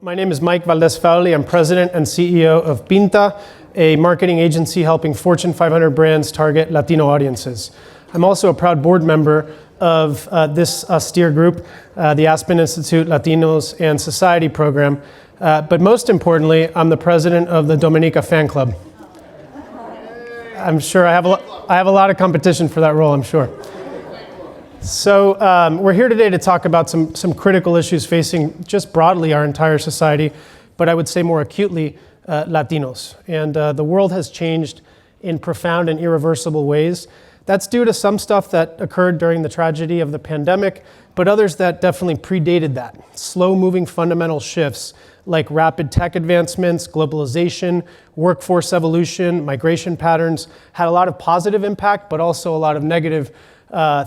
My name is Mike Valdez-Fauli. I'm president and CEO of Pinta, a marketing agency helping Fortune 500 brands target Latino audiences. I'm also a proud board member of this austere group, the Aspen Institute Latinos and Society program. But most importantly, I'm the president of the Dominica fan club. I'm sure I have a lot of competition for that role, I'm sure. So we're here today to talk about some critical issues facing just broadly our entire society, but I would say more acutely Latinos. And the world has changed in profound and irreversible ways. That's due to some stuff that occurred during the tragedy of the pandemic, but others that definitely predated that. Slow-moving fundamental shifts like rapid tech advancements, globalization, workforce evolution, migration patterns had a lot of positive impact, but also a lot of negative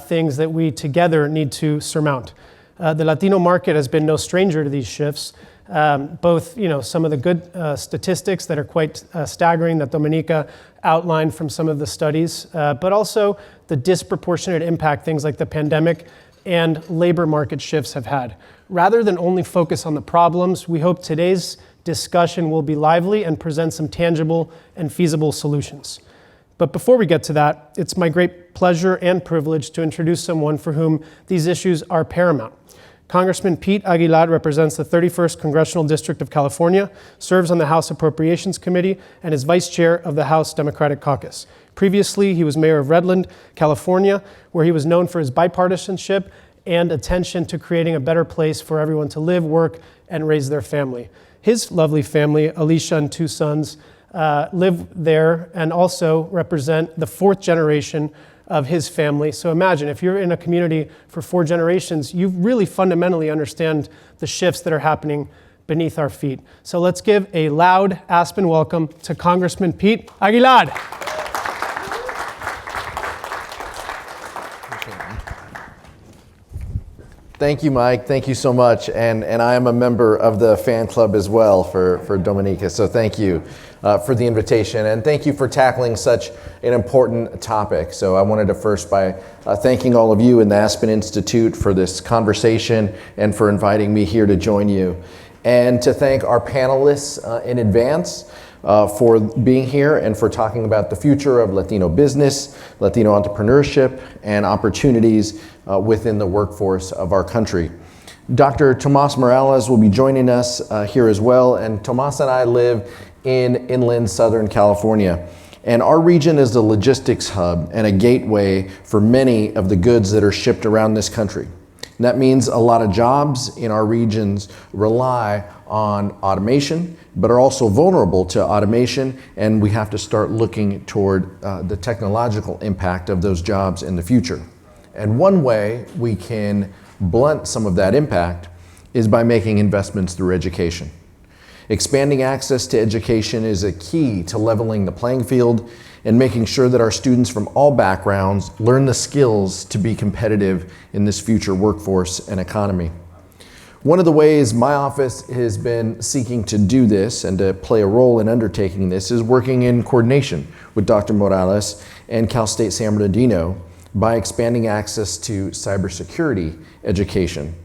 things that we together need to surmount. The Latino market has been no stranger to these shifts. Both, some of the good statistics that are quite staggering that Dominica outlined from some of the studies, but also the disproportionate impact things like the pandemic and labor market shifts have had. Rather than only focus on the problems, we hope today's discussion will be lively and present some tangible and feasible solutions. But before we get to that, it's my great pleasure and privilege to introduce someone for whom these issues are paramount. Congressman Pete Aguilar represents the 31st Congressional District of California, serves on the House Appropriations Committee, and is vice chair of the House Democratic Caucus. Previously, he was mayor of Redland, California, where he was known for his bipartisanship and attention to creating a better place for everyone to live, work, and raise their family. His lovely family, Alicia and two sons, live there and also represent the fourth generation of his family. So imagine, if you're in a community for 4 generations, you really fundamentally understand the shifts that are happening beneath our feet. So let's give a loud Aspen welcome to Congressman Pete Aguilar. Thank you, Mike. Thank you so much. And I am a member of the fan club as well for Dominica. So thank you for the invitation. And thank you for tackling such an important topic. So I wanted to first by thanking all of you in the Aspen Institute for this conversation and for inviting me here to join you. And to thank our panelists in advance for being here and for talking about the future of Latino business, Latino entrepreneurship, and opportunities within the workforce of our country. Dr. Tomas Morales will be joining us here as well, and Tomas and I live in inland Southern California. And our region is the logistics hub and a gateway for many of the goods that are shipped around this country. And that means a lot of jobs in our regions rely on automation, but are also vulnerable to automation, and we have to start looking toward the technological impact of those jobs in the future. And one way we can blunt some of that impact is by making investments through education. Expanding access to education is a key to leveling the playing field and making sure that our students from all backgrounds learn the skills to be competitive in this future workforce and economy. One of the ways my office has been seeking to do this and to play a role in undertaking this is working in coordination with Dr. Morales and Cal State San Bernardino by expanding access to cybersecurity education.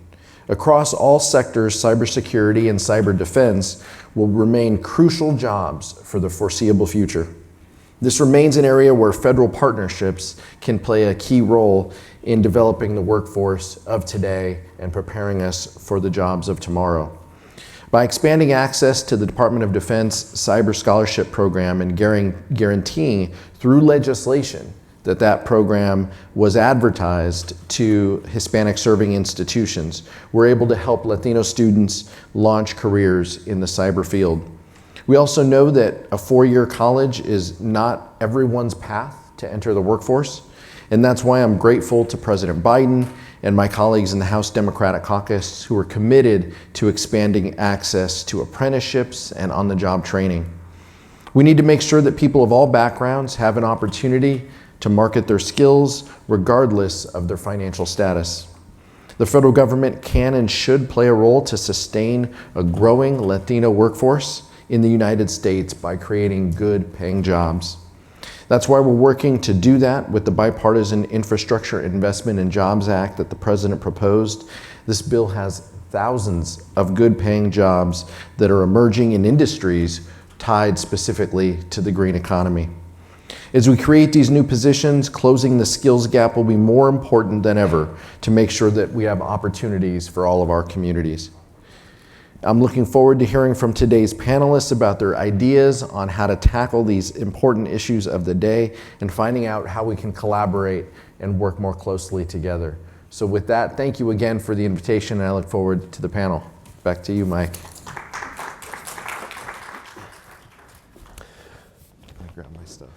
Across all sectors, cybersecurity and cyber defense will remain crucial jobs for the foreseeable future. This remains an area where federal partnerships can play a key role in developing the workforce of today and preparing us for the jobs of tomorrow. By expanding access to the Department of Defense Cyber Scholarship Program and guaranteeing through legislation that program was advertised to Hispanic serving institutions, we're able to help Latino students launch careers in the cyber field. We also know that a 4-year college is not everyone's path to enter the workforce, and that's why I'm grateful to President Biden and my colleagues in the House Democratic Caucus who are committed to expanding access to apprenticeships and on-the-job training. We need to make sure that people of all backgrounds have an opportunity to market their skills regardless of their financial status. The federal government can and should play a role to sustain a growing Latino workforce in the United States by creating good paying jobs. That's why we're working to do that with the Bipartisan Infrastructure Investment and Jobs Act that the President proposed. This bill has thousands of good paying jobs that are emerging in industries tied specifically to the green economy. As we create these new positions, closing the skills gap will be more important than ever to make sure that we have opportunities for all of our communities. I'm looking forward to hearing from today's panelists about their ideas on how to tackle these important issues of the day and finding out how we can collaborate and work more closely together. So with that, thank you again for the invitation, and I look forward to the panel. Back to you, Mike. Grab my stuff.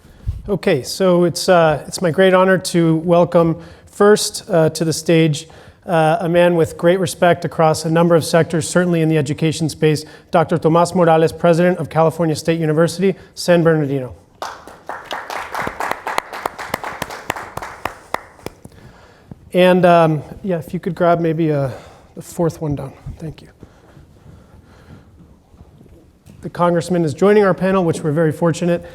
Okay, so it's my great honor to welcome first to the stage a man with great respect across a number of sectors, certainly in the education space, Dr. Tomas Morales, President of California State University, San Bernardino. And yeah, if you could grab maybe the fourth one down. Thank you. The Congressman is joining our panel, which we're very fortunate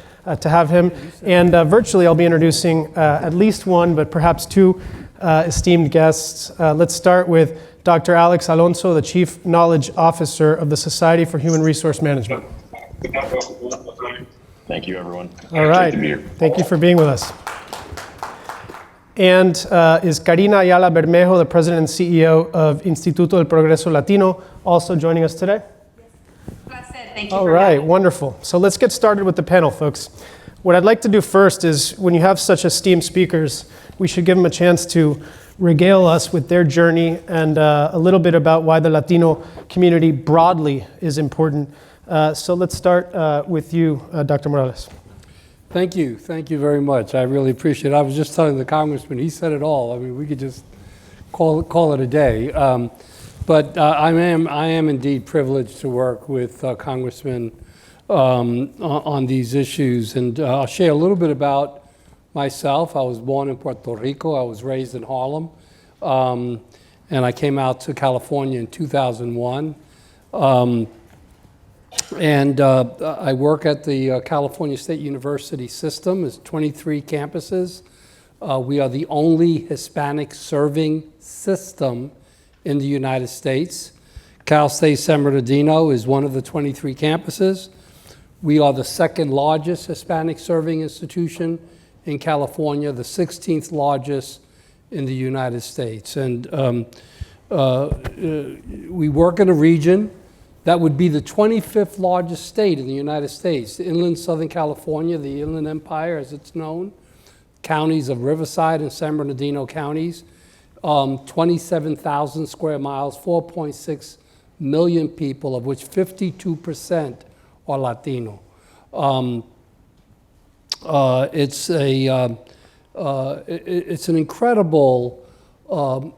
to have him. And virtually, I'll be introducing at least one, but perhaps two esteemed guests. Let's start with Dr. Alex Alonso, the Chief Knowledge Officer of the Society for Human Resource Management. Thank you, everyone. All right. Thank you for being with us. And is Karina Ayala Bermejo, the President and CEO of Instituto del Progreso Latino, also joining us today? Thank you. All right, wonderful. So let's get started with the panel, folks. What I'd like to do first is, when you have such esteemed speakers, we should give them a chance to regale us with their journey and a little bit about why the Latino community broadly is important. So let's start with you, Dr. Morales. Thank you very much. I really appreciate it. I was just telling the Congressman, he said it all. I mean, we could just call it a day. But I am indeed privileged to work with Congressman on these issues. And I'll share a little bit about myself. I was born in Puerto Rico. I was raised in Harlem. And I came out to California in 2001. I work at the California State University system. It's 23 campuses. We are the only Hispanic serving system in the United States. Cal State San Bernardino is one of the 23 campuses. We are the second largest Hispanic serving institution in California, the 16th largest in the United States. And we work in a region that would be the 25th largest state in the United States. Inland Southern California, the Inland Empire as it's known, counties of Riverside and San Bernardino counties, 27,000 square miles, 4.6 million people, of which 52% are Latino. It's an incredible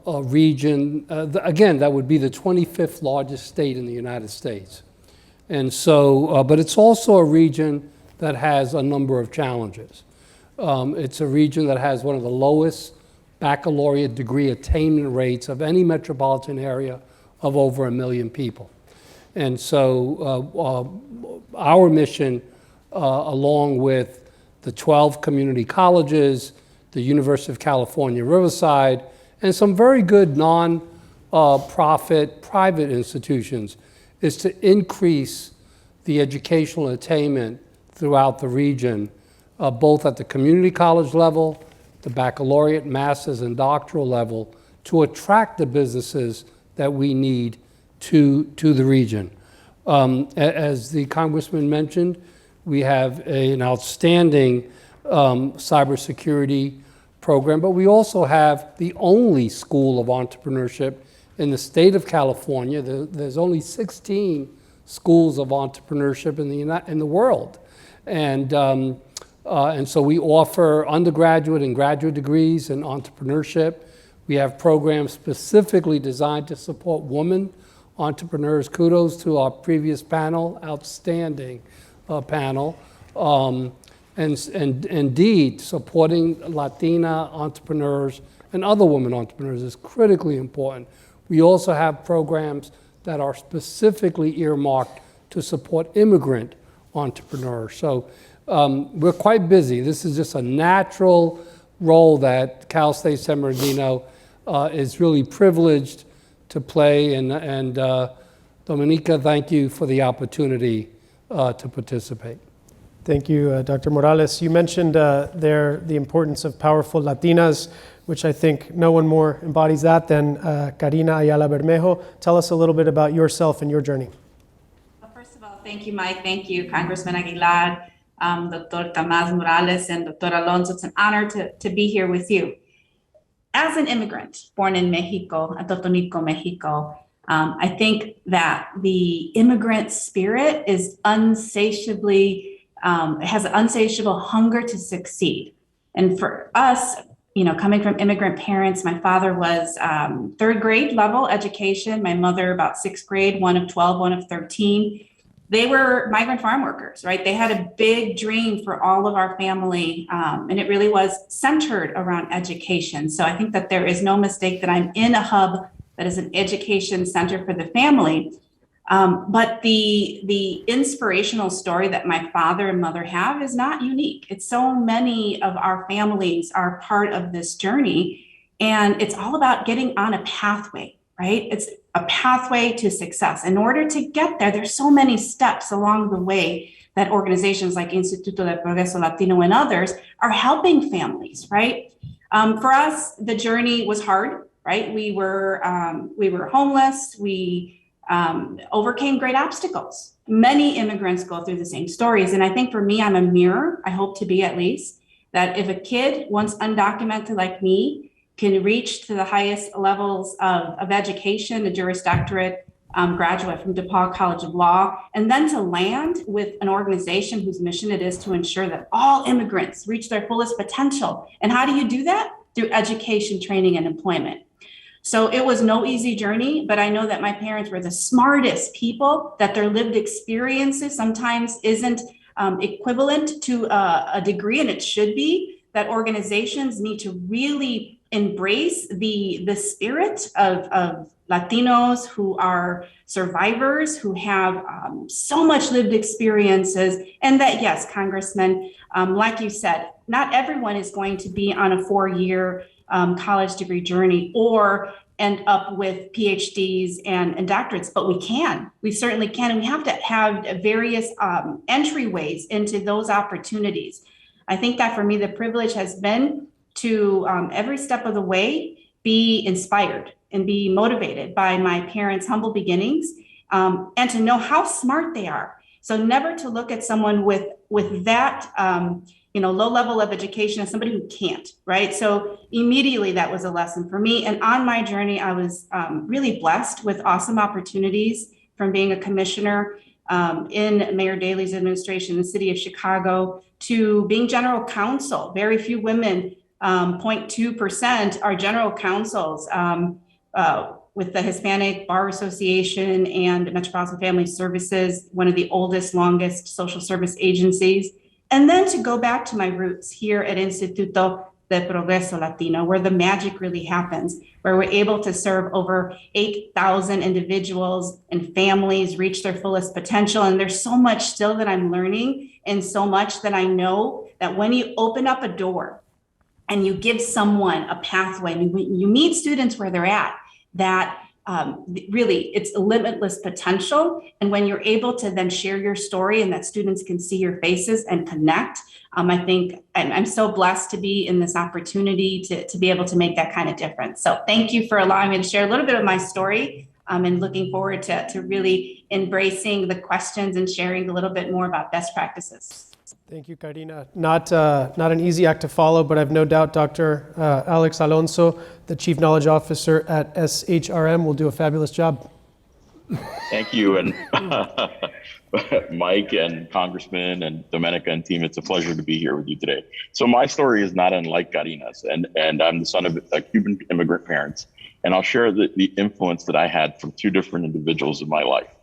region. Again, that would be the 25th largest state in the United States. And so, but it's also a region that has a number of challenges. It's a region that has one of the lowest baccalaureate degree attainment rates of any metropolitan area of over 1 million people. And so our mission, along with the 12 community colleges, the University of California, Riverside, and some very good non-profit private institutions, is to increase the educational attainment throughout the region, both at the community college level, the baccalaureate, master's, and doctoral level, to attract the businesses that we need to the region. As the Congressman mentioned, we have an outstanding cybersecurity program, but we also have the only school of entrepreneurship in the state of California. There's only 16 schools of entrepreneurship in the world. And so we offer undergraduate and graduate degrees in entrepreneurship. We have programs specifically designed to support women entrepreneurs. Kudos to our previous panel, outstanding panel. And indeed, supporting Latina entrepreneurs and other women entrepreneurs is critically important. We also have programs that are specifically earmarked to support immigrant entrepreneurs. So we're quite busy. This is just a natural role that Cal State San Bernardino is really privileged to play. And Dominica, thank you for the opportunity to participate. Thank you, Dr. Morales. You mentioned there the importance of powerful Latinas, which I think no one more embodies that than Karina Ayala Bermejo. Tell us a little bit about yourself and your journey. Well, first of all, thank you, Mike. Thank you, Congressman Aguilar, Dr. Tamás Morales, and Dr. Alonso. It's an honor to be here with you. As an immigrant born in Mexico, at Totonico, Mexico, I think that the immigrant spirit is unsatiably, has an insatiable hunger to succeed. And for us, coming from immigrant parents, my father was third grade level education, my mother about sixth grade, one of 12, one of 13. They were migrant farm workers, right? They had a big dream for all of our family, and it really was centered around education. So I think that there is no mistake that I'm in a hub that is an education center for the family. But the inspirational story that my father and mother have is not unique. It's so many of our families are part of this journey, and it's all about getting on a pathway, right? It's a pathway to success. In order to get there, there's so many steps along the way that organizations like Instituto de Progreso Latino and others are helping families, right? For us, the journey was hard, right? We were homeless. We overcame great obstacles. Many immigrants go through the same stories. And I think for me, I'm a mirror, I hope to be at least, that if a kid, once undocumented like me, can reach to the highest levels of education, a Juris Doctorate graduate from DePaul College of Law, and then to land with an organization whose mission it is to ensure that all immigrants reach their fullest potential. And how do you do that? Through education, training, and employment. So it was no easy journey, but I know that my parents were the smartest people, that their lived experiences sometimes isn't equivalent to a degree, and it should be, that organizations need to really embrace the spirit of Latinos who are survivors, who have so much lived experiences, and that, yes, Congressman, like you said, not everyone is going to be on a 4-year college degree journey or end up with PhDs and doctorates, but we certainly can. And we have to have various entryways into those opportunities. I think that for me, the privilege has been to every step of the way be inspired and be motivated by my parents' humble beginnings, and to know how smart they are. So never to look at someone with that low level of education as somebody who can't, right? So immediately that was a lesson for me. And on my journey, I was really blessed with awesome opportunities, from being a commissioner in Mayor Daley's administration in the city of Chicago to being general counsel. Very few women, 0.2%, are general counsels with the Hispanic Bar Association and Metropolitan Family Services, one of the oldest, longest social service agencies. And then to go back to my roots here at Instituto de Progreso Latino, where the magic really happens, where we're able to serve over 8,000 individuals and families reach their fullest potential. And there's so much still that I'm learning, and so much that I know that when you open up a door and you give someone a pathway, and you meet students where they're at, that really it's a limitless potential. And when you're able to then share your story and that students can see your faces and connect, I think I'm so blessed to be in this opportunity to be able to make that kind of difference. So thank you for allowing me to share a little bit of my story, and looking forward to really embracing the questions and sharing a little bit more about best practices. Thank you, Karina. Not an easy act to follow, but I've no doubt Dr. Alex Alonso, the Chief Knowledge Officer at SHRM, will do a fabulous job. Thank you, and Mike and Congressman and Dominica and team, it's a pleasure to be here with you today. So my story is not unlike Karina's, and I'm the son of Cuban immigrant parents, and I'll share the influence that I had from two different individuals in my life.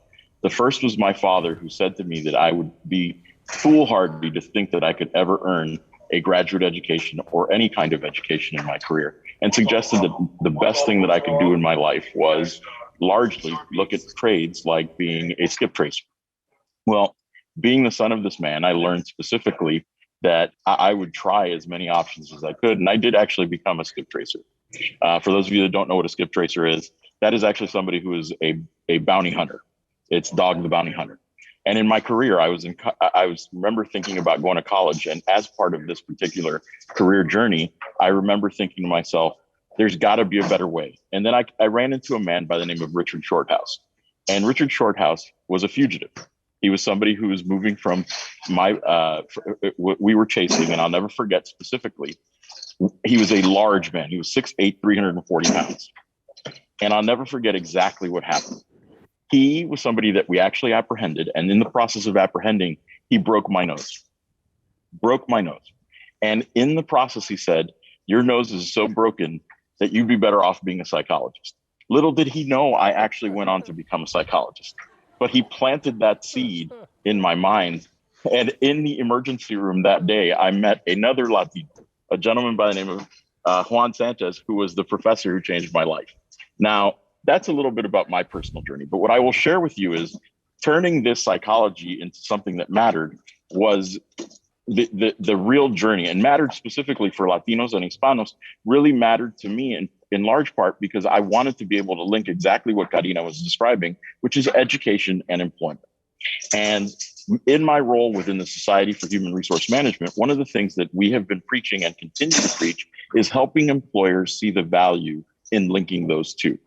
The first was my father, who said to me that I would be foolhardy to think that I could ever earn a graduate education or any kind of education in my career, and suggested that the best thing that I could do in my life was largely look at trades like being a skip tracer. Well, being the son of this man, I learned specifically that I would try as many options as I could, and I did actually become a skip tracer. For those of you that don't know what a skip tracer is, that is actually somebody who is a bounty hunter. It's Dog the Bounty Hunter. And in my career, I remember thinking about going to college. And as part of this particular career journey, I remember thinking to myself, there's got to be a better way. And then I ran into a man by the name of Richard Shorthouse. And Richard Shorthouse was a fugitive. He was somebody who was moving from we were chasing, and I'll never forget specifically, he was a large man. He was 6'8", 340 pounds. And I'll never forget exactly what happened. He was somebody that we actually apprehended. And in the process of apprehending, he broke my nose. And in the process, he said, your nose is so broken that you'd be better off being a psychologist. Little did he know I actually went on to become a psychologist. But he planted that seed in my mind. And in the emergency room that day, I met another Latino, a gentleman by the name of Juan Sanchez, who was the professor who changed my life. Now, that's a little bit about my personal journey. But what I will share with you is turning this psychology into something that mattered was the real journey, and mattered specifically for Latinos and Hispanos, really mattered to me in large part because I wanted to be able to link exactly what Karina was describing, which is education and employment. And in my role within the Society for Human Resource Management, one of the things that we have been preaching and continue to preach is helping employers see the value in linking those two.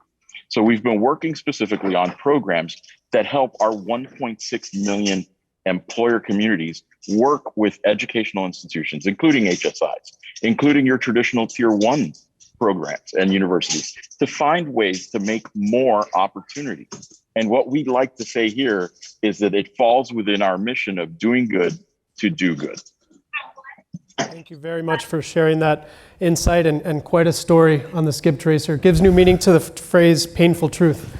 So we've been working specifically on programs that help our 1.6 million employer communities work with educational institutions, including HSIs, including your traditional tier 1 programs and universities, to find ways to make more opportunity. And what we like to say here is that it falls within our mission of doing good to do good. Thank you very much for sharing that insight and quite a story on the skip tracer. It gives new meaning to the phrase painful truth.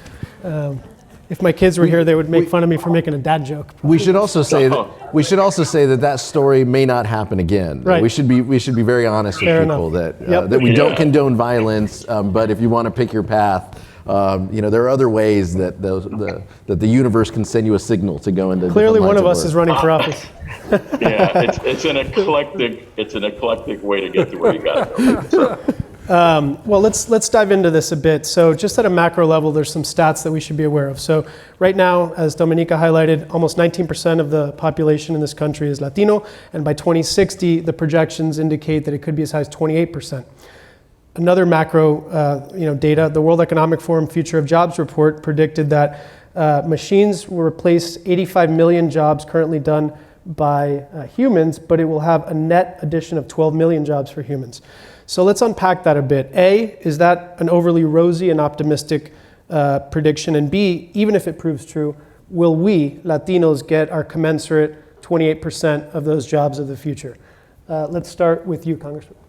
If my kids were here, they would make fun of me for making a dad joke. We should also say that story may not happen again. Right. We should be very honest with people that we don't condone violence, but if you want to pick your path, there are other ways that the universe can send you a signal to go into. Clearly, one of us is running for office. Yeah, it's an eclectic way to get to where you got to go. Well, let's dive into this a bit. So just at a macro level, there's some stats that we should be aware of. So right now, as Dominica highlighted, almost 19% of the population in this country is Latino, and by 2060, the projections indicate that it could be as high as 28%. Another macro data, the World Economic Forum Future of Jobs report predicted that machines will replace 85 million jobs currently done by humans, but it will have a net addition of 12 million jobs for humans. So let's unpack that a bit. A, is that an overly rosy and optimistic prediction? And B, even if it proves true, will we, Latinos, get our commensurate 28% of those jobs of the future? Let's start with you, Congressman.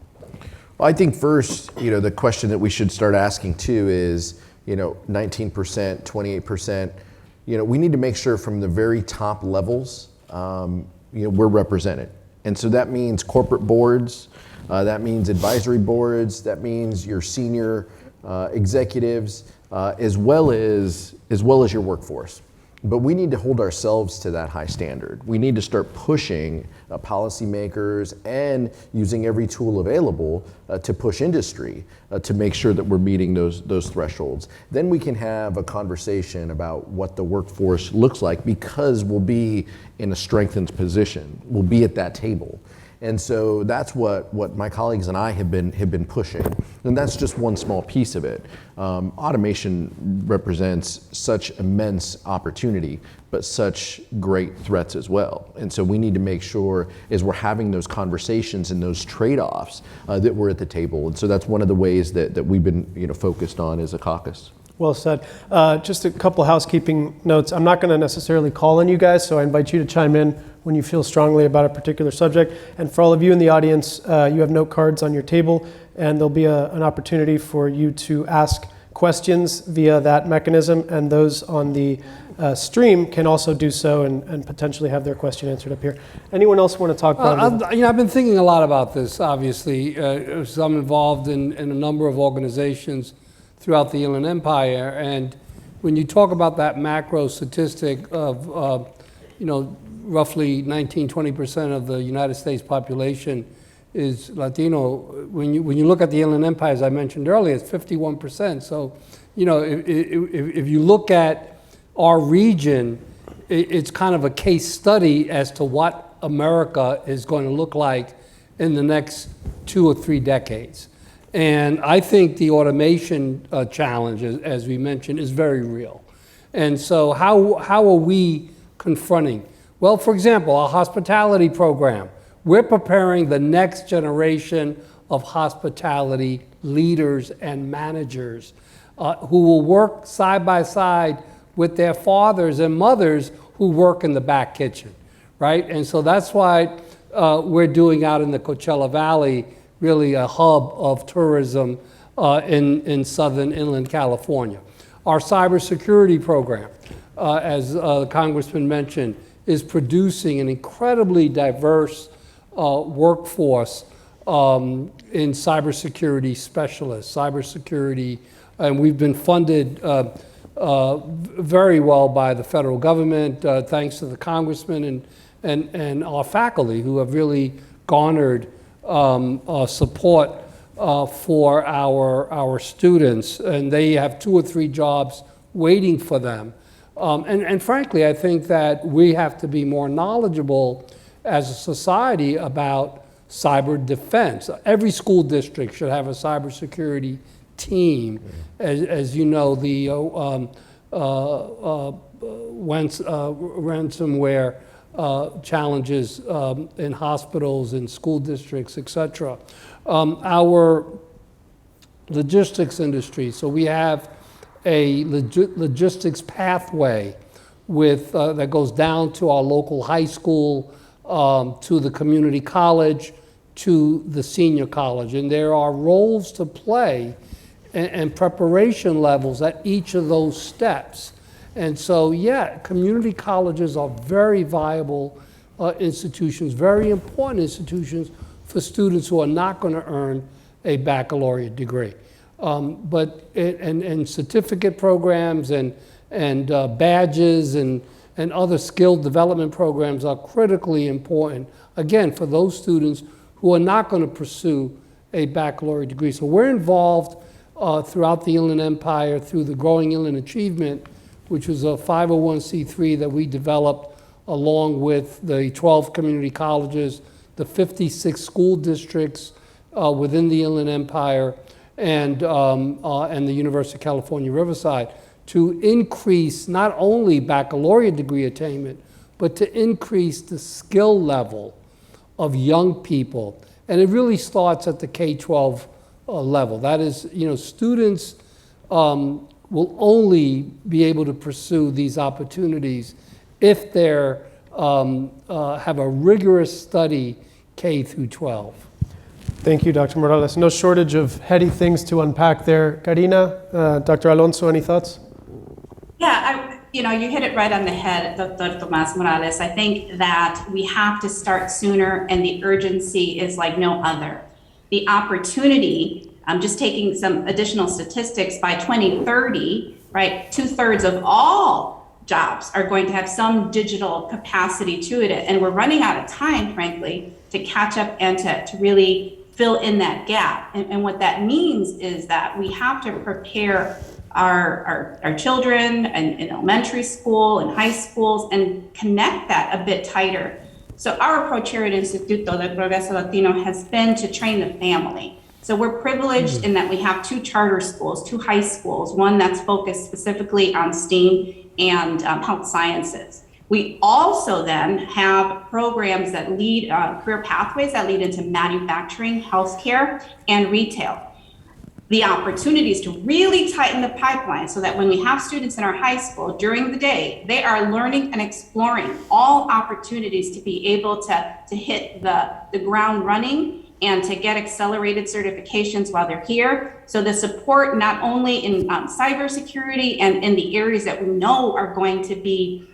Well, I think first, the question that we should start asking too is, 19%, 28%, we need to make sure from the very top levels, we're represented. And so that means corporate boards, that means advisory boards, that means your senior executives, as well as your workforce. But we need to hold ourselves to that high standard. We need to start pushing policymakers and using every tool available to push industry to make sure that we're meeting those thresholds. Then we can have a conversation about what the workforce looks like, because we'll be in a strengthened position. We'll be at that table. And so that's what my colleagues and I have been pushing. And that's just one small piece of it. Automation represents such immense opportunity, but such great threats as well. And so we need to make sure, as we're having those conversations and those trade-offs, that we're at the table. And so that's one of the ways that we've been focused on as a caucus. Well said. Just a couple housekeeping notes. I'm not going to necessarily call on you guys, so I invite you to chime in when you feel strongly about a particular subject. And for all of you in the audience, you have note cards on your table, and there'll be an opportunity for you to ask questions via that mechanism, and those on the stream can also do so and potentially have their question answered up here. Anyone else want to talk about it? I've been thinking a lot about this, obviously. So I'm involved in a number of organizations throughout the Inland Empire, and when you talk about that macro statistic of roughly 19-20% of the United States population is Latino, when you look at the Inland Empire, as I mentioned earlier, it's 51%. So if you look at our region, it's kind of a case study as to what America is going to look like in the next 2 or 3 decades. And I think the automation challenge, as we mentioned, is very real. And so how are we confronting? Well, for example, our hospitality program. We're preparing the next generation of hospitality leaders and managers who will work side by side with their fathers and mothers who work in the back kitchen, right? And so that's why we're doing out in the Coachella Valley really a hub of tourism in southern inland California. Our cybersecurity program, as the Congressman mentioned, is producing an incredibly diverse workforce in cybersecurity specialists, and we've been funded very well by the federal government, thanks to the Congressman and our faculty who have really garnered support for our students, and they have 2 or 3 jobs waiting for them. And frankly, I think that we have to be more knowledgeable as a society about cyber defense. Every school district should have a cybersecurity team. As you know, the ransomware challenges in hospitals, in school districts, et cetera. Our logistics industry, so we have a logistics pathway with that goes down to our local high school, to the community college, to the senior college. And there are roles to play and preparation levels at each of those steps. And so, yeah, community colleges are very viable institutions, very important institutions for students who are not going to earn a baccalaureate degree. But certificate programs and badges and other skill development programs are critically important, again, for those students who are not going to pursue a baccalaureate degree. So we're involved throughout the Inland Empire through the Growing Inland Achievement, which was a 501c3 that we developed along with the 12 community colleges, the 56 school districts within the Inland Empire, and the University of California, Riverside, to increase not only baccalaureate degree attainment, but to increase the skill level of young people. And it really starts at the K-12 level. That is, students will only be able to pursue these opportunities if they have a rigorous study K through 12. Thank you, Dr. Morales. No shortage of heady things to unpack there. Karina, Dr. Alonso, any thoughts? Yeah, you hit it right on the head, Dr. Tomas Morales. I think that we have to start sooner, and the urgency is like no other. The opportunity, I'm just taking some additional statistics, by 2030, right, 2/3 of all jobs are going to have some digital capacity to it. And we're running out of time, frankly, to catch up and to really fill in that gap. And what that means is that we have to prepare our children in elementary school and high schools and connect that a bit tighter. So our approach here at Instituto de Progreso Latino has been to train the family. So we're privileged in that we have 2 charter schools, 2 high schools, one that's focused specifically on STEAM and health sciences. We also then have programs that lead, career pathways that lead into manufacturing, healthcare, and retail. The opportunities to really tighten the pipeline so that when we have students in our high school during the day, they are learning and exploring all opportunities to be able to hit the ground running and to get accelerated certifications while they're here. So the support not only in cybersecurity and in the areas that we know are going to be,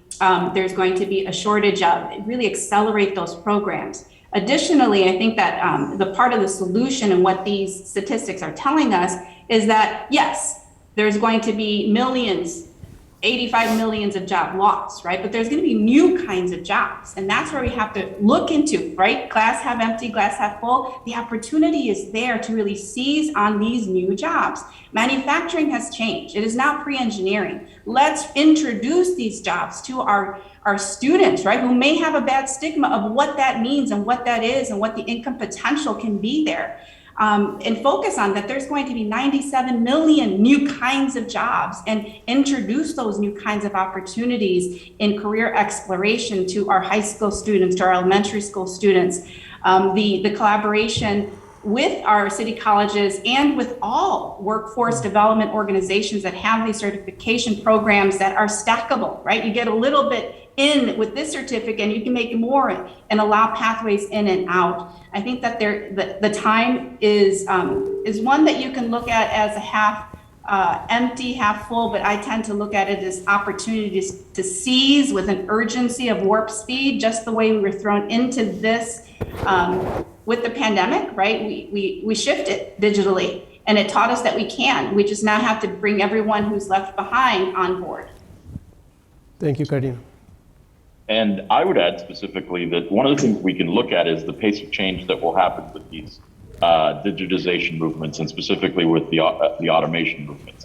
there's going to be a shortage of, really accelerate those programs. Additionally, I think that the part of the solution and what these statistics are telling us is that, yes, there's going to be millions 85 millions of job loss, right? But there's going to be new kinds of jobs. And that's where we have to look into, right? Glass half empty, glass half full. The opportunity is there to really seize on these new jobs. Manufacturing has changed. It is now pre-engineering. Let's introduce these jobs to our students, right? Who may have a bad stigma of what that means and what that is and what the income potential can be there. And focus on that there's going to be 97 million new kinds of jobs, and introduce those new kinds of opportunities in career exploration to our high school students, to our elementary school students. The collaboration with our city colleges and with all workforce development organizations that have these certification programs that are stackable, right? You get a little bit in with this certificate and you can make more and allow pathways in and out. I think that the time is one that you can look at as a half empty, half full, but I tend to look at it as opportunities to seize with an urgency of warp speed, just the way we were thrown into this with the pandemic, right? We shifted digitally and it taught us that we can. We just now have to bring everyone who's left behind on board. Thank you, Karina. And I would add specifically that one of the things we can look at is the pace of change that will happen with these digitization movements, and specifically with the automation movements.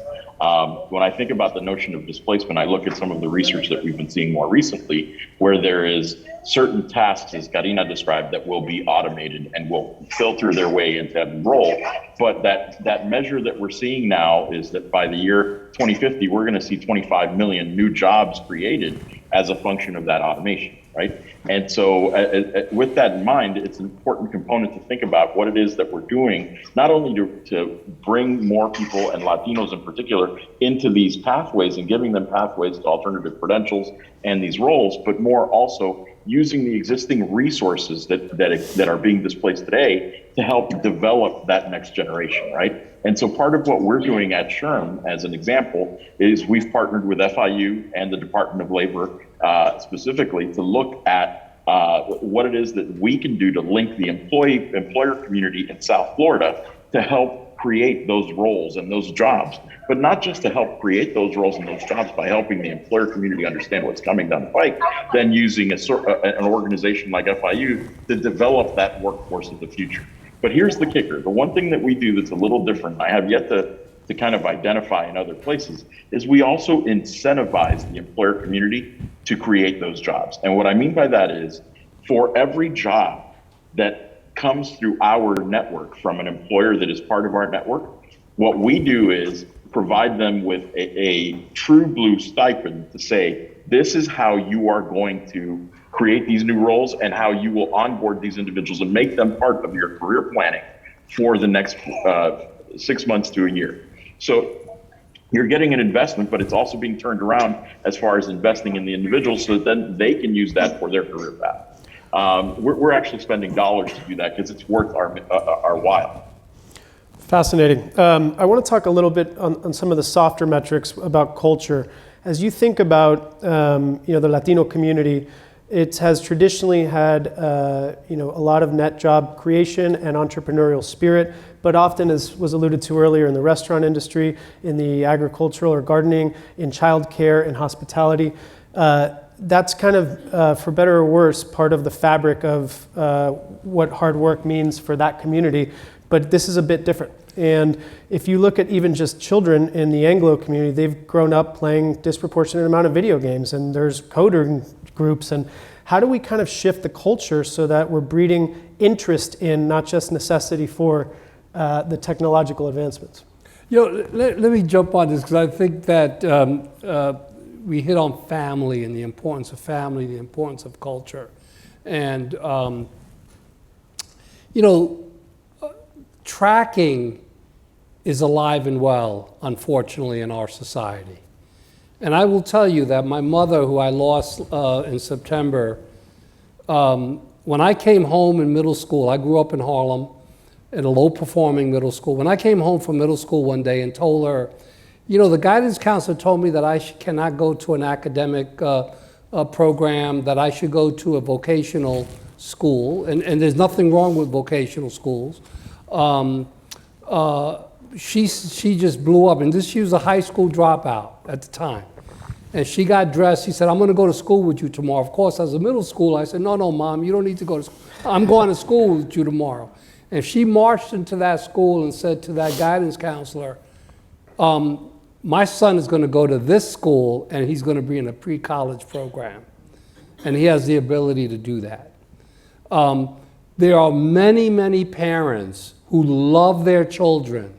When I think about the notion of displacement, I look at some of the research that we've been seeing more recently, where there is certain tasks, as Karina described, that will be automated and will filter their way into every role. But that measure that we're seeing now is that by the year 2050, we're going to see 25 million new jobs created as a function of that automation, right? And so with that in mind, it's an important component to think about what it is that we're doing, not only to bring more people, and Latinos in particular, into these pathways and giving them pathways to alternative credentials and these roles, but more also using the existing resources that are being displaced today to help develop that next generation, right? And so part of what we're doing at SHRM, as an example, is we've partnered with FIU and the Department of Labor specifically to look at what it is that we can do to link the employer community in South Florida to help create those roles and those jobs, but not just to help create those roles and those jobs by helping the employer community understand what's coming down the pike, then using an organization like FIU to develop that workforce of the future. But here's the kicker. The one thing that we do that's a little different, I have yet to kind of identify in other places, is we also incentivize the employer community to create those jobs. And what I mean by that is, for every job that comes through our network from an employer that is part of our network, what we do is provide them with a true blue stipend to say, this is how you are going to create these new roles and how you will onboard these individuals and make them part of your career planning for the next 6 months to a year. So you're getting an investment, but it's also being turned around as far as investing in the individuals so that then they can use that for their career path. We're actually spending dollars to do that because it's worth our while. Fascinating. I want to talk a little bit on some of the softer metrics about culture. As you think about the Latino community, it has traditionally had a lot of net job creation and entrepreneurial spirit, but often, as was alluded to earlier, in the restaurant industry, in the agricultural or gardening, in childcare, in hospitality. That's kind of, for better or worse, part of the fabric of what hard work means for that community. But this is a bit different. And if you look at even just children in the Anglo community, they've grown up playing disproportionate amount of video games, and there's coding groups. And how do we kind of shift the culture so that we're breeding interest in not just necessity for the technological advancements? Let me jump on this, because I think that we hit on family and the importance of family, the importance of culture. And, tracking is alive and well, unfortunately, in our society. And I will tell you that my mother, who I lost in September, when I came home in middle school, I grew up in Harlem in a low-performing middle school. When I came home from middle school one day and told her, the guidance counselor told me that I cannot go to an academic program, that I should go to a vocational school, and there's nothing wrong with vocational schools. She just blew up, and she was a high school dropout at the time. And she got dressed. She said, I'm going to go to school with you tomorrow. Of course, as a middle schooler, I said, no, Mom, you don't need to go to school. I'm going to school with you tomorrow. And she marched into that school and said to that guidance counselor, my son is going to go to this school and he's going to be in a pre-college program. And he has the ability to do that. There are many, many parents who love their children,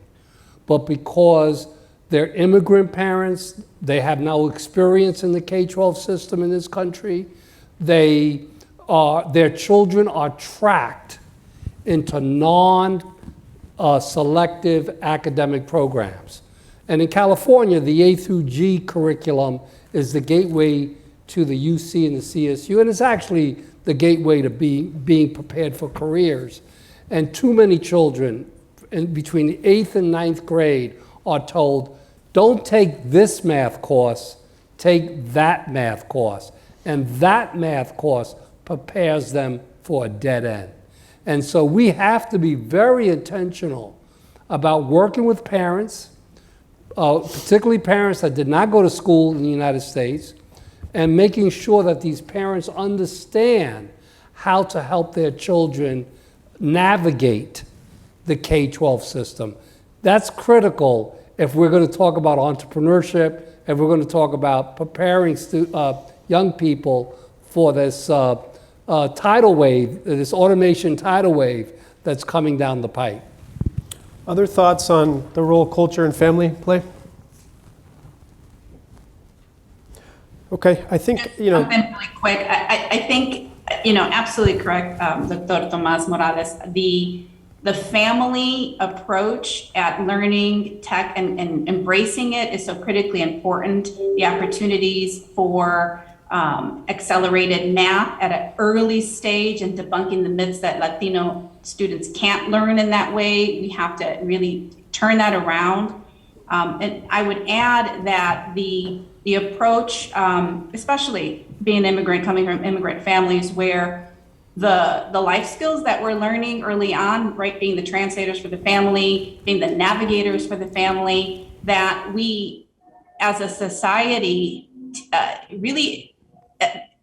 but because they're immigrant parents, they have no experience in the K-12 system in this country, their children are tracked into non-selective academic programs. And in California, the A through G curriculum is the gateway to the UC and the CSU, and it's actually the gateway to being prepared for careers. And too many children between the 8th and 9th grade are told, don't take this math course, take that math course. And that math course prepares them for a dead end. And so we have to be very intentional about working with parents, particularly parents that did not go to school in the United States, and making sure that these parents understand how to help their children navigate the K-12 system. That's critical if we're going to talk about entrepreneurship, if we're going to talk about preparing young people for this tidal wave, this automation tidal wave that's coming down the pipe. Other thoughts on the role culture and family play? Okay, I think, Jump in really quick. I think, absolutely correct, Dr. Tomas Morales. The family approach at learning tech and embracing it is so critically important. The opportunities for accelerated math at an early stage and debunking the myths that Latino students can't learn in that way. We have to really turn that around. And I would add that the approach, especially being an immigrant, coming from immigrant families, where the life skills that we're learning early on, right, being the translators for the family, being the navigators for the family, that we as a society really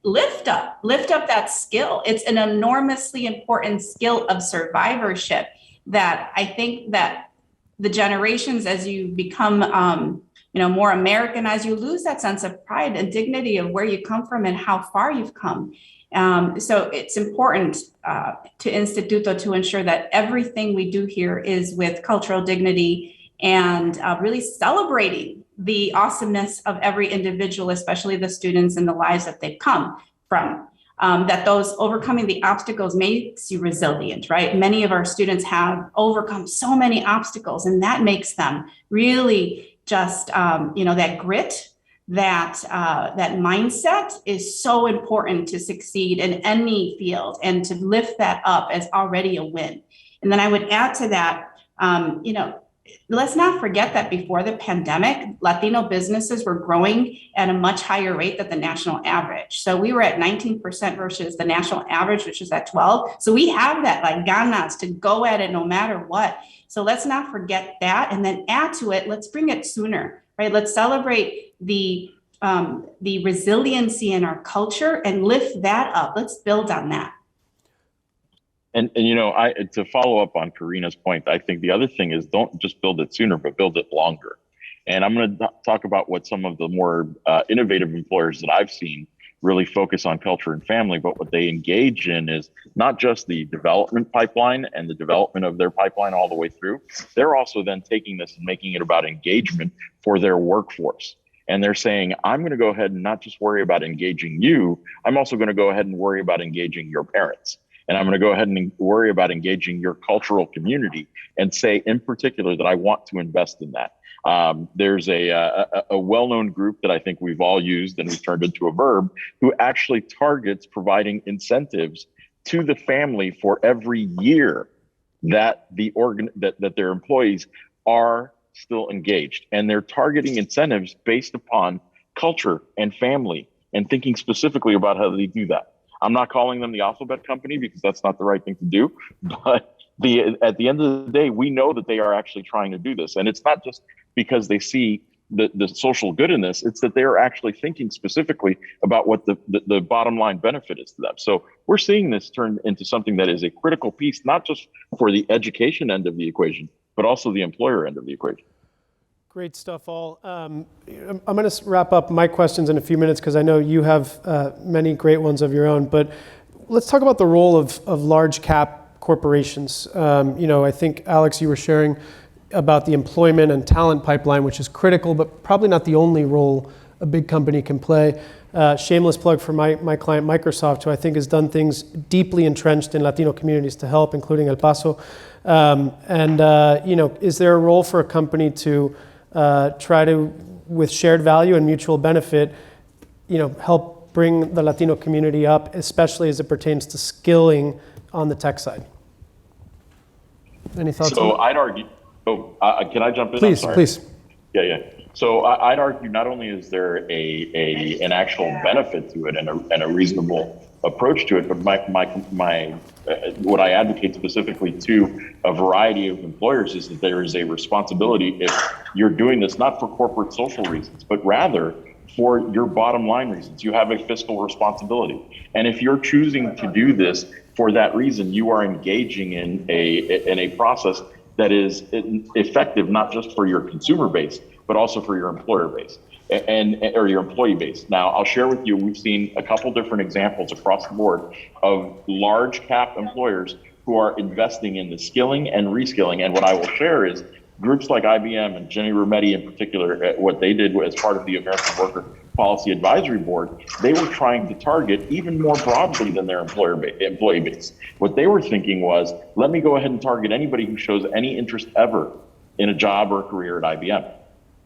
lift up that skill. It's an enormously important skill of survivorship that I think that the generations, as you become more Americanized, you lose that sense of pride and dignity of where you come from and how far you've come. So it's important to Instituto to ensure that everything we do here is with cultural dignity and really celebrating the awesomeness of every individual, especially the students and the lives that they've come from. That those overcoming the obstacles makes you resilient, right? Many of our students have overcome so many obstacles, and that makes them really just, that grit, that mindset is so important to succeed in any field, and to lift that up as already a win. And then I would add to that, let's not forget that before the pandemic, Latino businesses were growing at a much higher rate than the national average. So we were at 19% versus the national average, which is at 12. So we have that ganas to go at it no matter what. So let's not forget that. And then add to it, let's bring it sooner, right? Let's celebrate the resiliency in our culture and lift that up. Let's build on that. And to follow up on Karina's point, I think the other thing is don't just build it sooner, but build it longer. And I'm going to talk about what some of the more innovative employers that I've seen really focus on culture and family, but what they engage in is not just the development pipeline and the development of their pipeline all the way through. They're also then taking this and making it about engagement for their workforce. And they're saying, I'm going to go ahead and not just worry about engaging you, I'm also going to go ahead and worry about engaging your parents. And I'm going to go ahead and worry about engaging your cultural community and say in particular that I want to invest in that. There's a well-known group that I think we've all used and we've turned into a verb who actually targets providing incentives to the family for every year that that their employees are still engaged. And they're targeting incentives based upon culture and family and thinking specifically about how they do that. I'm not calling them the alphabet company because that's not the right thing to do. But at the end of the day, we know that they are actually trying to do this. And it's not just because they see the social good in this. It's that they are actually thinking specifically about what the bottom line benefit is to them. So we're seeing this turn into something that is a critical piece, not just for the education end of the equation, but also the employer end of the equation. Great stuff, all. I'm going to wrap up my questions in a few minutes because I know you have many great ones of your own. But let's talk about the role of large cap corporations. I think, Alex, you were sharing about the employment and talent pipeline, which is critical, but probably not the only role a big company can play. Shameless plug for my client, Microsoft, who I think has done things deeply entrenched in Latino communities to help, including El Paso. Is there a role for a company to try to, with shared value and mutual benefit, help bring the Latino community up, especially as it pertains to skilling on the tech side? Any thoughts on that? So I'd argue, can I jump in? Please, please. Yeah. So I'd argue not only is there an actual benefit to it and a reasonable approach to it, but what I advocate specifically to a variety of employers is that there is a responsibility if you're doing this not for corporate social reasons, but rather for your bottom line reasons. You have a fiscal responsibility. And if you're choosing to do this for that reason, you are engaging in a process that is effective not just for your consumer base, but also for your employer base or your employee base. Now, I'll share with you, we've seen a couple different examples across the board of large cap employers who are investing in the skilling and reskilling. And what I will share is groups like IBM and Jenny Rometty in particular, what they did as part of the American Worker Policy Advisory Board, they were trying to target even more broadly than their employee base. What they were thinking was, let me go ahead and target anybody who shows any interest ever in a job or a career at IBM.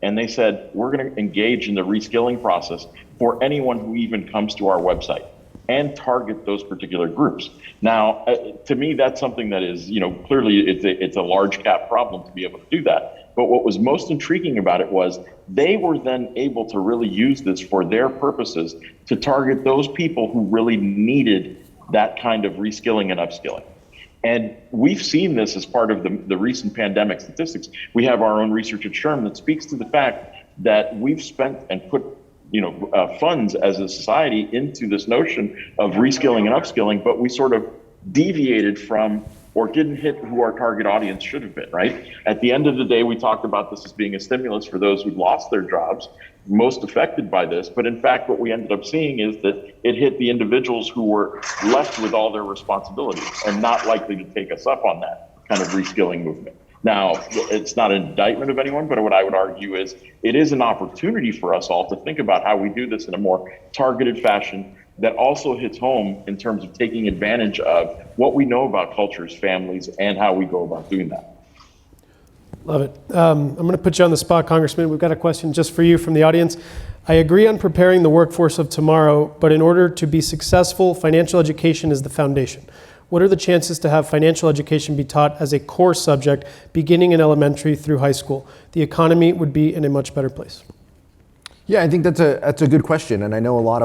And they said, we're going to engage in the reskilling process for anyone who even comes to our website and target those particular groups. Now, to me, that's something that is, clearly it's a large cap problem to be able to do that. But what was most intriguing about it was they were then able to really use this for their purposes to target those people who really needed that kind of reskilling and upskilling. And we've seen this as part of the recent pandemic statistics. We have our own research at SHRM that speaks to the fact that we've spent and put funds as a society into this notion of reskilling and upskilling, but we sort of deviated from or didn't hit who our target audience should have been, right? At the end of the day, we talked about this as being a stimulus for those who'd lost their jobs, most affected by this. But in fact, what we ended up seeing is that it hit the individuals who were left with all their responsibilities and not likely to take us up on that kind of reskilling movement. Now, it's not an indictment of anyone, but what I would argue is it is an opportunity for us all to think about how we do this in a more targeted fashion that also hits home in terms of taking advantage of what we know about cultures, families, and how we go about doing that. Love it. I'm going to put you on the spot, Congressman. We've got a question just for you from the audience. I agree on preparing the workforce of tomorrow, but in order to be successful, financial education is the foundation. What are the chances to have financial education be taught as a core subject beginning in elementary through high school? The economy would be in a much better place. Yeah, I think that's a good question, and I know a lot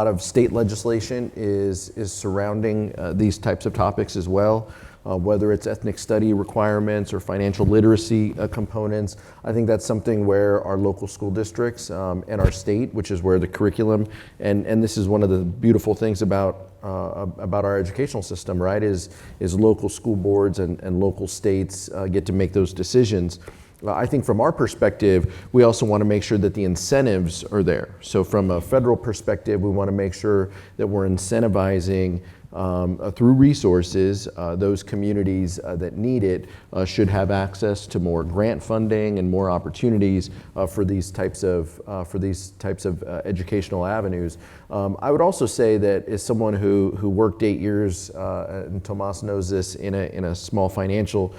of state legislation is surrounding these types of topics as well. Whether it's ethnic study requirements or financial literacy components, I think that's something where our local school districts and our state, which is where the curriculum, and this is one of the beautiful things about our educational system, right? Is local school boards and local states get to make those decisions. I think from our perspective, we also want to make sure that the incentives are there. So from a federal perspective, we want to make sure that we're incentivizing through resources, those communities that need it should have access to more grant funding and more opportunities for these types of educational avenues. I would also say that as someone who worked 8 years, and Tomas knows this, in a small financial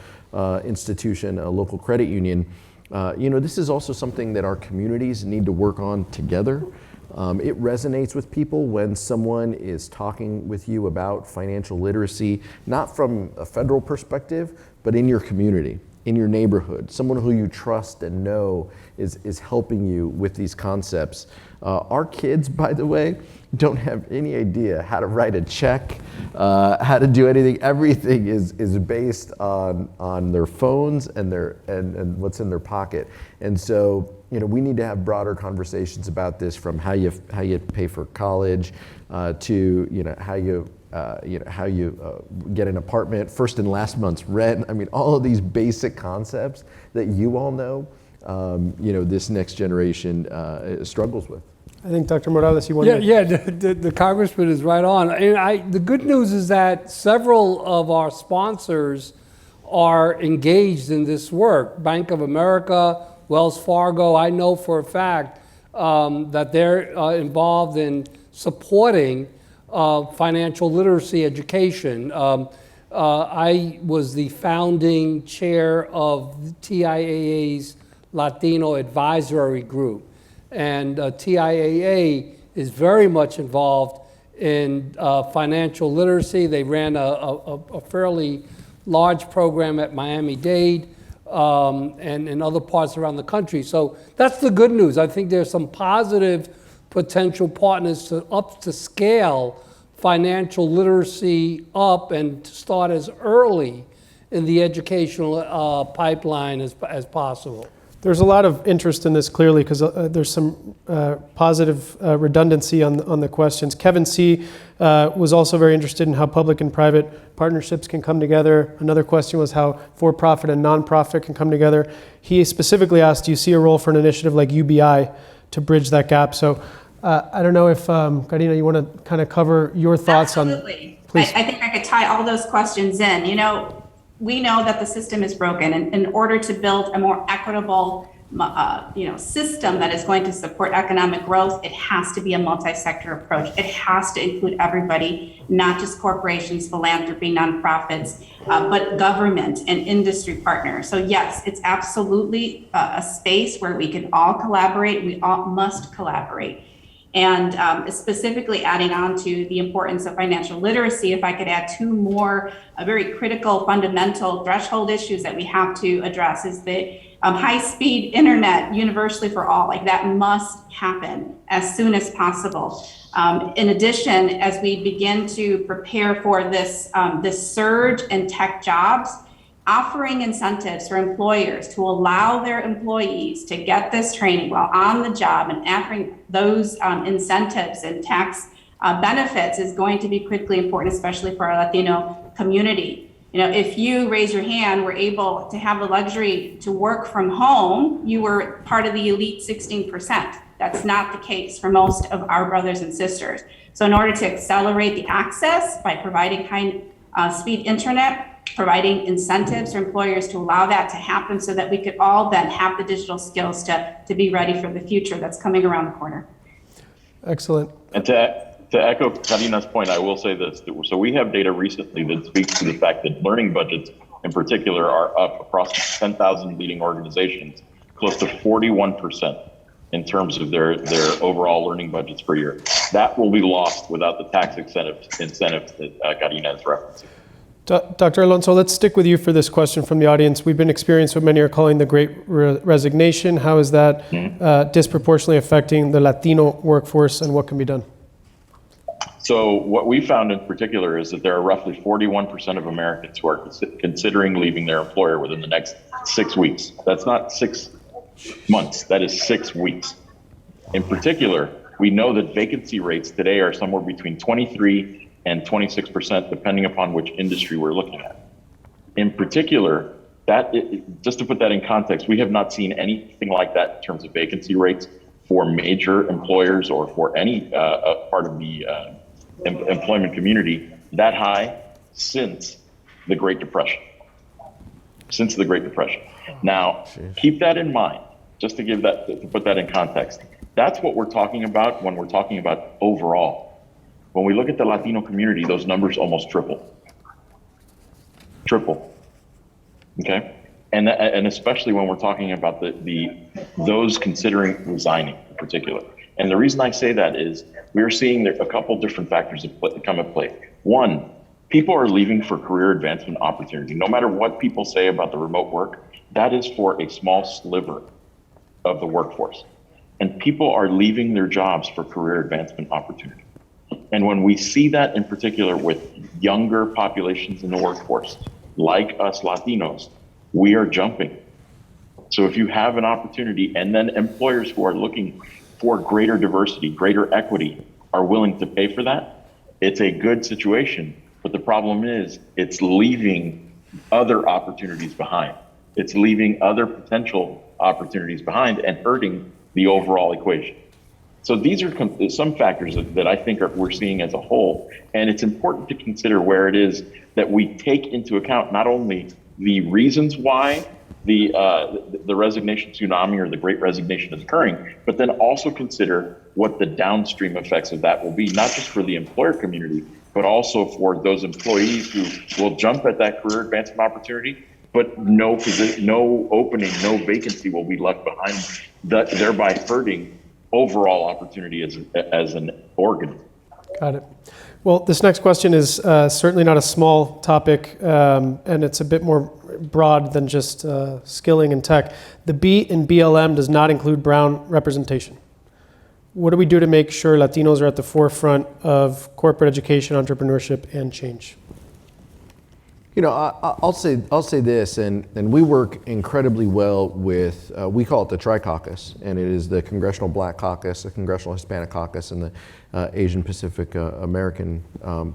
institution, a local credit union, this is also something that our communities need to work on together. It resonates with people when someone is talking with you about financial literacy, not from a federal perspective, but in your community. in your neighborhood, someone who you trust and know is helping you with these concepts. Our kids, by the way, don't have any idea how to write a check, how to do anything. Everything is based on their phones and what's in their pocket. And so, we need to have broader conversations about this, from how you pay for college, to how you get an apartment, first and last month's rent. I mean, all of these basic concepts that you all know, this next generation struggles with. I think Dr. Morales, you want to... Yeah, the Congressman is right on. And the good news is that several of our sponsors are engaged in this work. Bank of America, Wells Fargo, I know for a fact that they're involved in supporting financial literacy education. I was the founding chair of TIAA's Latino Advisory Group. And TIAA is very much involved in financial literacy. They ran a fairly large program at Miami-Dade and in other parts around the country. So that's the good news. I think there's some positive potential partners to scale financial literacy up and to start as early in the educational pipeline as possible. There's a lot of interest in this, clearly, because there's some positive redundancy on the questions. Kevin C. Was also very interested in how public and private partnerships can come together. Another question was how for-profit and nonprofit can come together. He specifically asked, do you see a role for an initiative like UBI to bridge that gap? So I don't know if, Karina, you want to kind of cover your thoughts on... Absolutely. Please. I think I could tie all those questions in. We know that the system is broken, and in order to build a more equitable, system that is going to support economic growth, it has to be a multi-sector approach. It has to include everybody, not just corporations, philanthropy, nonprofits, but government and industry partners. So yes, it's absolutely a space where we can all collaborate. We all must collaborate. And specifically adding on to the importance of financial literacy, if I could add two more very critical, fundamental threshold issues that we have to address is the high-speed internet universally for all. Like, that must happen as soon as possible. In addition, as we begin to prepare for this surge in tech jobs, offering incentives for employers to allow their employees to get this training while on the job and offering those incentives and tax benefits is going to be critically important, especially for our Latino community. If you raise your hand, were able to have the luxury to work from home, you were part of the elite 16%. That's not the case for most of our brothers and sisters. So in order to accelerate the access by providing high-speed internet, providing incentives for employers to allow that to happen so that we could all then have the digital skills to be ready for the future that's coming around the corner. Excellent. And to echo Karina's point, I will say this. So we have data recently that speaks to the fact that learning budgets in particular are up across 10,000 leading organizations, close to 41% in terms of their overall learning budgets per year. That will be lost without the tax incentives that Karina is referencing. Dr. Alonso, let's stick with you for this question from the audience. We've been experiencing what many are calling the Great Resignation. How is that disproportionately affecting the Latino workforce, and what can be done? So what we found in particular is that there are roughly 41% of Americans who are considering leaving their employer within the next 6 weeks. That's not 6 months, that is 6 weeks. In particular, we know that vacancy rates today are somewhere between 23 and 26%, depending upon which industry we're looking at. In particular, just to put that in context, we have not seen anything like that in terms of vacancy rates for major employers or for any part of the employment community that high since the Great Depression. Now, keep that in mind, just to put that in context. That's what we're talking about when we're talking about overall. When we look at the Latino community, those numbers almost triple, okay? And especially when we're talking about those considering resigning in particular. And the reason I say that is we're seeing a couple different factors that come at play. One, people are leaving for career advancement opportunity. No matter what people say about the remote work, that is for a small sliver of the workforce. And people are leaving their jobs for career advancement opportunity. And when we see that in particular with younger populations in the workforce, like us Latinos, we are jumping. So if you have an opportunity, and then employers who are looking for greater diversity, greater equity, are willing to pay for that, it's a good situation. But the problem is it's leaving other opportunities behind. It's leaving other potential opportunities behind and hurting the overall equation. So these are some factors that I think we're seeing as a whole. And it's important to consider where it is that we take into account not only the reasons why the resignation tsunami or the great resignation is occurring, but then also consider what the downstream effects of that will be, not just for the employer community, but also for those employees who will jump at that career advancement opportunity, but no opening, no vacancy will be left behind, thereby hurting overall opportunity as an organ. Got it. Well, this next question is certainly not a small topic, and it's a bit more broad than just skilling and tech. The B in BLM does not include brown representation. What do we do to make sure Latinos are at the forefront of corporate education, entrepreneurship, and change? You know, I'll say this, and we work incredibly well with, we call it the Tri-Caucus, and it is the Congressional Black Caucus, the Congressional Hispanic Caucus, and the Asian Pacific American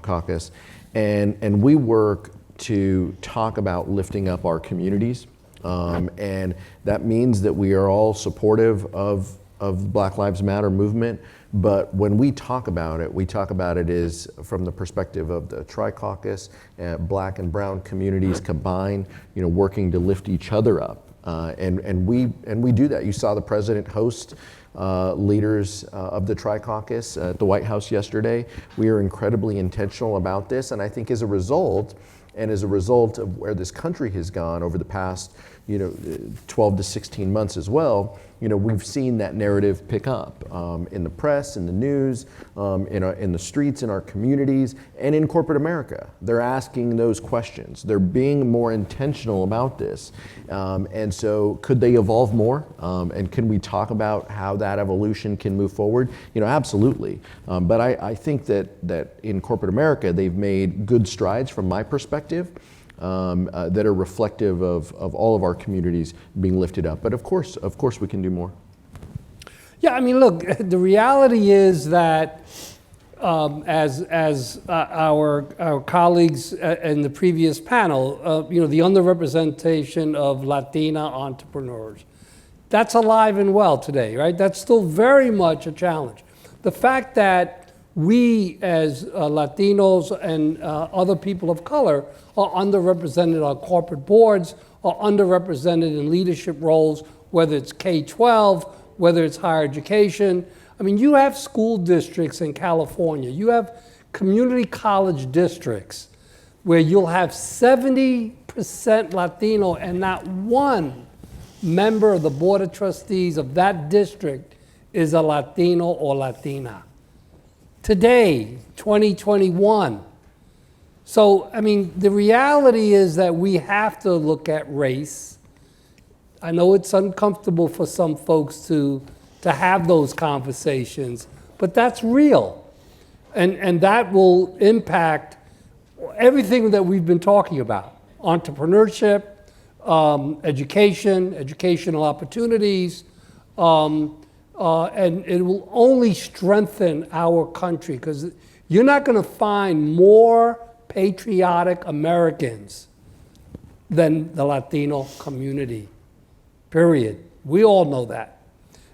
Caucus. And we work to talk about lifting up our communities. And that means that we are all supportive of Black Lives Matter movement. But when we talk about it is from the perspective of the Tri-Caucus, Black and brown communities combined, you know, working to lift each other up. And we do that. You saw the president host leaders of the Tri-Caucus at the White House yesterday. We are incredibly intentional about this, and I think as a result of where this country has gone over the past, 12 to 16 months as well, we've seen that narrative pick up in the press, in the news, in the streets, in our communities, and in corporate America. They're asking those questions. They're being more intentional about this. And so could they evolve more? And can we talk about how that evolution can move forward? Absolutely. But I think that in corporate America, they've made good strides from my perspective. That are reflective of all of our communities being lifted up. But of course we can do more. Yeah, I mean, look, the reality is that as our colleagues in the previous panel, the underrepresentation of Latina entrepreneurs, that's alive and well today, right? That's still very much a challenge. The fact that we as Latinos and other people of color are underrepresented on corporate boards, are underrepresented in leadership roles, whether it's K-12, whether it's higher education. I mean, you have school districts in California, you have community college districts where you'll have 70% Latino and not one member of the board of trustees of that district is a Latino or Latina. Today, 2021. So, I mean, the reality is that we have to look at race. I know it's uncomfortable for some folks to have those conversations, but that's real. And that will impact everything that we've been talking about. Entrepreneurship, education, educational opportunities, and it will only strengthen our country because you're not going to find more patriotic Americans than the Latino community, period. We all know that.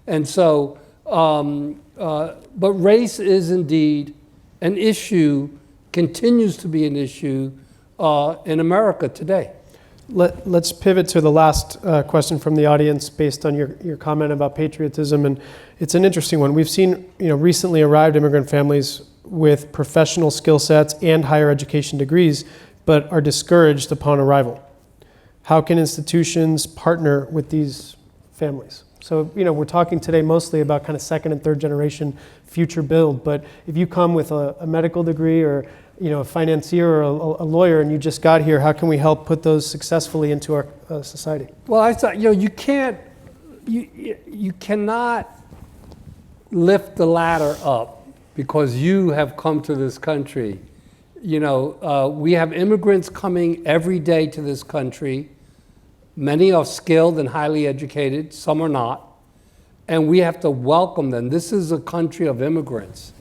And so, but race is indeed an issue, continues to be an issue in America today. Let's pivot to the last question from the audience based on your comment about patriotism, and it's an interesting one. We've seen recently arrived immigrant families with professional skill sets and higher education degrees, but are discouraged upon arrival. How can institutions partner with these families? So we're talking today mostly about kind of second and third generation future build, but if you come with a medical degree or a financier or a lawyer, and you just got here. How can we help put those successfully into our society? Well, I thought, you cannot lift the ladder up because you have come to this country. We have immigrants coming every day to this country. Many are skilled and highly educated, some are not. And we have to welcome them. This is a country of immigrants.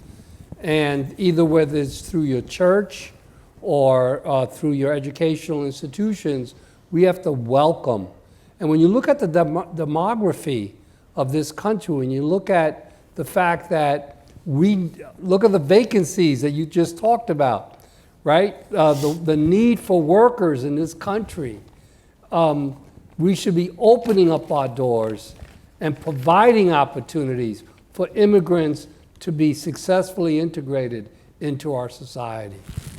And either whether it's through your church or through your educational institutions, we have to welcome. And when you look at the demography of this country, when you look at the fact that look at the vacancies that you just talked about, right? The need for workers in this country. We should be opening up our doors and providing opportunities for immigrants to be successfully integrated into our society.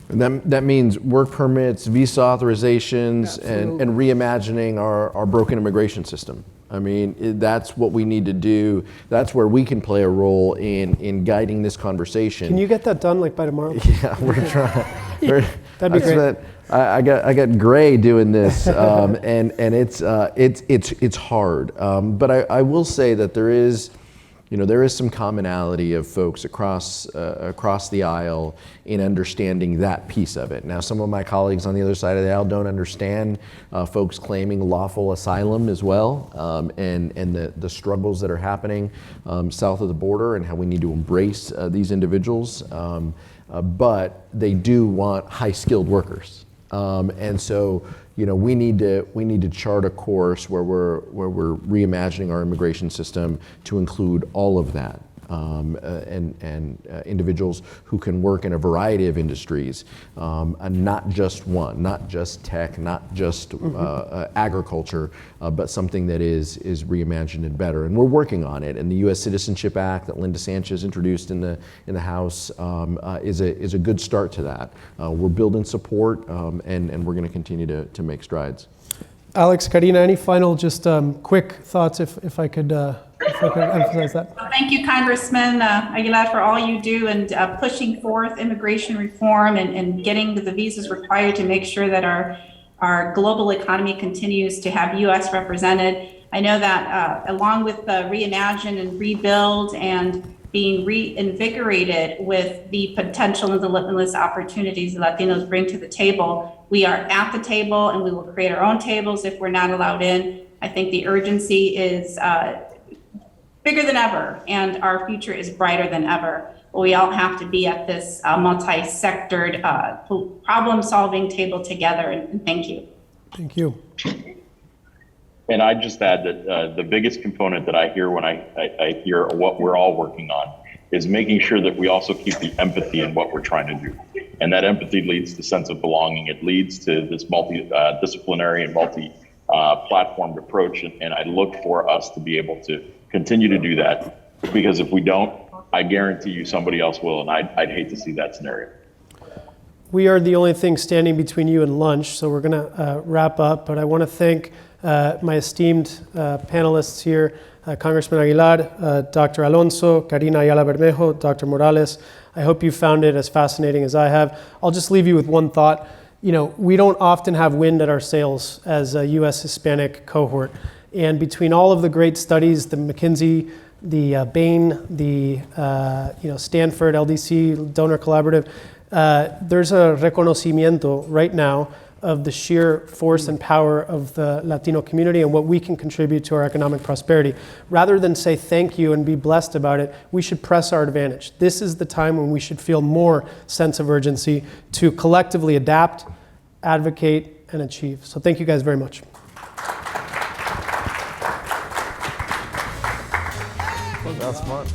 And that means work permits, visa authorizations, and reimagining our broken immigration system. I mean, that's what we need to do. That's where we can play a role in guiding this conversation. Can you get that done by tomorrow? Yeah, we're trying. That'd be great. I got Gray doing this, and it's hard. But I will say that there is some commonality of folks across the aisle in understanding that piece of it. Now, some of my colleagues on the other side of the aisle don't understand folks claiming lawful asylum as well, and the struggles that are happening south of the border and how we need to embrace these individuals. But they do want high-skilled workers, and so we need to chart a course where we're reimagining our immigration system to include all of that, and individuals who can work in a variety of industries, and not just one, not just tech, not just agriculture, but something that is reimagined and better. And we're working on it. And the U.S. Citizenship Act that Linda Sanchez introduced in the House is a good start to that. We're building support, and we're going to continue to make strides. Alex, Karina, any final just quick thoughts if I could emphasize that? Well, thank you, Congressman Aguilar, for all you do and pushing forth immigration reform and getting the visas required to make sure that our global economy continues to have U.S. represented. I know that along with the reimagine and rebuild and being reinvigorated with the potential and the limitless opportunities the Latinos bring to the table, we are at the table and we will create our own tables if we're not allowed in. I think the urgency is bigger than ever and our future is brighter than ever. But we all have to be at this multi-sectored problem-solving table together, and thank you. Thank you. And I'd just add that the biggest component that I hear when I hear what we're all working on is making sure that we also keep the empathy in what we're trying to do. And that empathy leads to sense of belonging. It leads to this multi-disciplinary and multi-platformed approach. And I look for us to be able to continue to do that, because if we don't, I guarantee you somebody else will. And I'd hate to see that scenario. We are the only thing standing between you and lunch, so we're going to wrap up. But I want to thank my esteemed panelists here, Congressman Aguilar, Dr. Alonso, Karina Ayala Bermejo, Dr. Morales. I hope you found it as fascinating as I have. I'll just leave you with one thought. We don't often have wind at our sails as a U.S. Hispanic cohort. And between all of the great studies, the McKinsey, the Bain, the Stanford, LDC, Donor Collaborative, there's a reconocimiento right now of the sheer force and power of the Latino community and what we can contribute to our economic prosperity. Rather than say thank you and be blessed about it, we should press our advantage. This is the time when we should feel more sense of urgency to collectively adapt, advocate, and achieve. So thank you guys very much. That's fun.